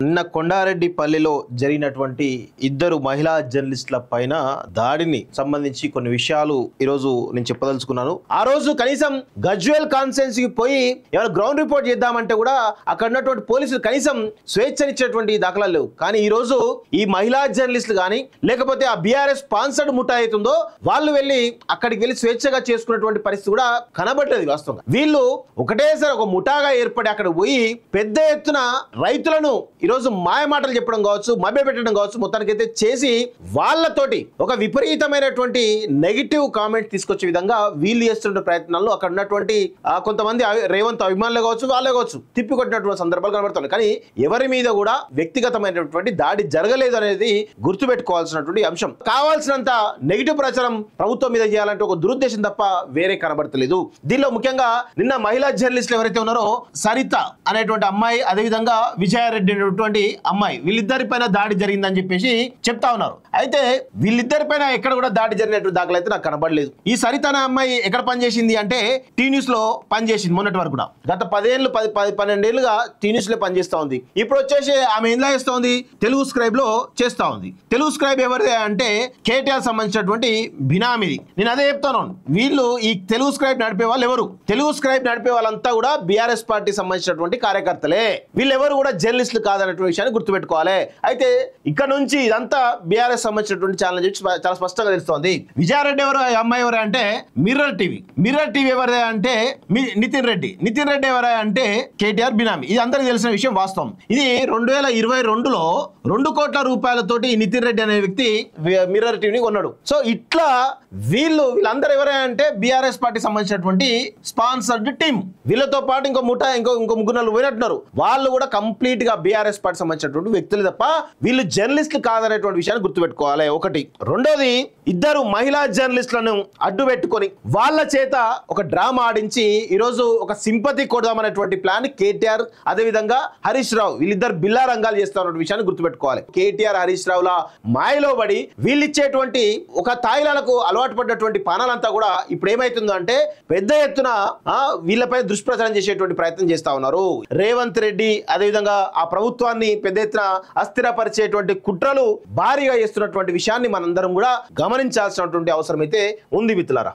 నిన్న కొండారెడ్డిపల్లిలో జరిగినటువంటి ఇద్దరు మహిళా జర్నలిస్టుల పైన దాడిని సంబంధించి కొన్ని విషయాలు ఈ రోజు నేను చెప్పదలుచుకున్నాను. ఆ రోజు కనీసం గజ్వేల్ కాన్స్టిట్యుయెన్సీకి పోయి ఎవరు గ్రౌండ్ రిపోర్ట్ చేద్దామంటే కూడా అక్కడ ఉన్నటువంటి పోలీసులు కనీసం స్వేచ్ఛనిచ్చేటువంటి దాఖలాలు లేవు. కానీ ఈ రోజు ఈ మహిళా జర్నలిస్టులు కానీ లేకపోతే ఆ బీఆర్ఎస్ స్పాన్సర్డ్ ముఠా అవుతుందో వాళ్ళు వెళ్ళి అక్కడికి వెళ్ళి స్వేచ్ఛగా చేసుకున్నటువంటి పరిస్థితి కూడా కనబడలేదు. వాస్తవంగా వీళ్ళు ఒకటేసారి ఒక ముఠాగా ఏర్పడి అక్కడ పోయి పెద్ద ఎత్తున రైతులను ఈరోజు మాయ మాటలు చెప్పడం కావచ్చు, మభ్యపెట్టడం కావచ్చు, మొత్తానికైతే చేసి వాళ్ళతోటి ఒక విపరీతమైనటువంటి నెగిటివ్ కామెంట్ తీసుకొచ్చే విధంగా వీళ్ళు చేస్తున్న ప్రయత్నాల్లో అక్కడ ఉన్నటువంటి కొంతమంది రేవంత్ అభిమానులు కావచ్చు, వాళ్ళే కావచ్చు తిప్పికొట్టినటువంటి సందర్భాలు కనబడుతున్నాయి. కానీ ఎవరి మీద కూడా వ్యక్తిగతమైనటువంటి దాడి జరగలేదు అనేది గుర్తుపెట్టుకోవాల్సినటువంటి అంశం. కావాల్సినంత నెగిటివ్ ప్రచారం ప్రభుత్వం మీద చేయాలంటే ఒక దురుద్దేశం తప్ప వేరే కనబడతలేదు. దీనిలో ముఖ్యంగా నిన్న మహిళా జర్నలిస్టులు ఎవరైతే ఉన్నారో సరిత అనేటువంటి అమ్మాయి, అదేవిధంగా విజయారెడ్డి అనేటువంటి అమ్మాయి, వీళ్ళిద్దరి పైన దాడి జరిగిందని చెప్పేసి చెప్తా ఉన్నారు. అయితే వీళ్ళిద్దరి పైన ఎక్కడ కూడా దాడి జరిగినటువంటి దాఖలు అయితే నాకు కనబడలేదు. ఈ సరిత అనే అమ్మాయి ఎక్కడ పనిచేసింది అంటే టీ న్యూస్ లో పనిచేసింది మొన్నటి వరకు కూడా. గత 12 ఏళ్ళుగా టీ న్యూస్ లో పనిచేస్తా ఉంది. ఇప్పుడు వచ్చేసి ఆమె ఎలా చేస్తా ఉంది, తెలుగు స్క్రైబ్ లో చేస్తా ఉంది. తెలుగు స్క్రైబ్ ఎవరిదే అంటే కేటీఆర్ సంబంధించినటువంటి బినామీది. నేను అదే చెప్తాను, వీళ్ళు ఈ తెలుగు స్క్రైబ్ నడిపే వాళ్ళు ఎవరు, తెలుగు స్క్రైబ్ నడిపే వాళ్ళంతా కూడా బీఆర్ఎస్ పార్టీ సంబంధించినటువంటి కార్యకర్తలే. వీళ్ళెవరు కూడా జర్నలిస్టులు కాదన్నటువంటి విషయాన్ని గుర్తుపెట్టుకోవాలి. అయితే ఇక్కడ నుంచి ఇదంతా బీఆర్ఎస్ సంబంధించినటువంటి ఛానల్ చాలా స్పష్టంగా తెలుస్తోంది. విజయారెడ్డి ఎవరు, అమ్మాయి ఎవరు అంటే మిర్రర్ టీవీ ఎవరే అంటే నితిన్ రెడ్డి ఎవరే అంటే కేటీఆర్ బినామీ. ఇది అందరికి తెలిసిన విషయం. వాస్తవం ఇది 2022లో 2 కోట్ల రూపాయలతోటి నితిన్ రెడ్డి అనే వ్యక్తి మిర్రర్ టీవీని కొన్నాడు. సో ఇట్లా వీళ్ళందరూ ఎవరే అంటే బీఆర్ఎస్ పార్టీ సంబంధించినటువంటి స్పాన్సర్డ్ టీం. వీళ్ళతో పాటు ఇంకో ముఠా ఇంకో ముగ్గురు పోయినట్టున్నారు. వాళ్ళు కూడా కంప్లీట్ గా బీఆర్ఎస్ పార్టీ సంబంధించినటువంటి వ్యక్తులు తప్ప వీళ్ళు జర్నలిస్టులు కాదనేటువంటి విషయాన్ని గుర్తుపెట్టుకోవాలి. ఒకటి. రెండోది, ఇద్దరు మహిళా జర్నలిస్టులను అడ్డు పెట్టుకొని వాళ్ళ చేత ఒక డ్రామా ఆడించి ఈరోజు ఒక సింపతి కొడదామనేటువంటి ప్లాన్ కేటీఆర్ అదేవిధంగా హరీష్ రావు వీళ్ళిద్దరు బిల్లా రంగాలు చేస్తున్న విషయాన్ని గుర్తుపెట్టుకోవాలి. కేటీఆర్ హరీష్ రావుల మాయలో పడి వీళ్ళిచ్చేటువంటి ఒక తాయిలాలకు అలవాటు పడ్డటువంటి పానాలంతా కూడా ఇప్పుడు ఏమైతుందో అంటే పెద్ద ఎత్తున వీళ్ళపై దుష్ప్రచారం చేసేటువంటి ప్రయత్నం చేస్తా ఉన్నారు. రేవంత్ రెడ్డి అదేవిధంగా ఆ ప్రభుత్వాన్ని పెద్ద ఎత్తున అస్థిరపరిచేటువంటి కుట్రలు భారీగా చేస్తున్నటువంటి విషయాన్ని మనందరం కూడా గమనించాల్సినటువంటి అవసరం అయితే ఉంది మిత్రులారా.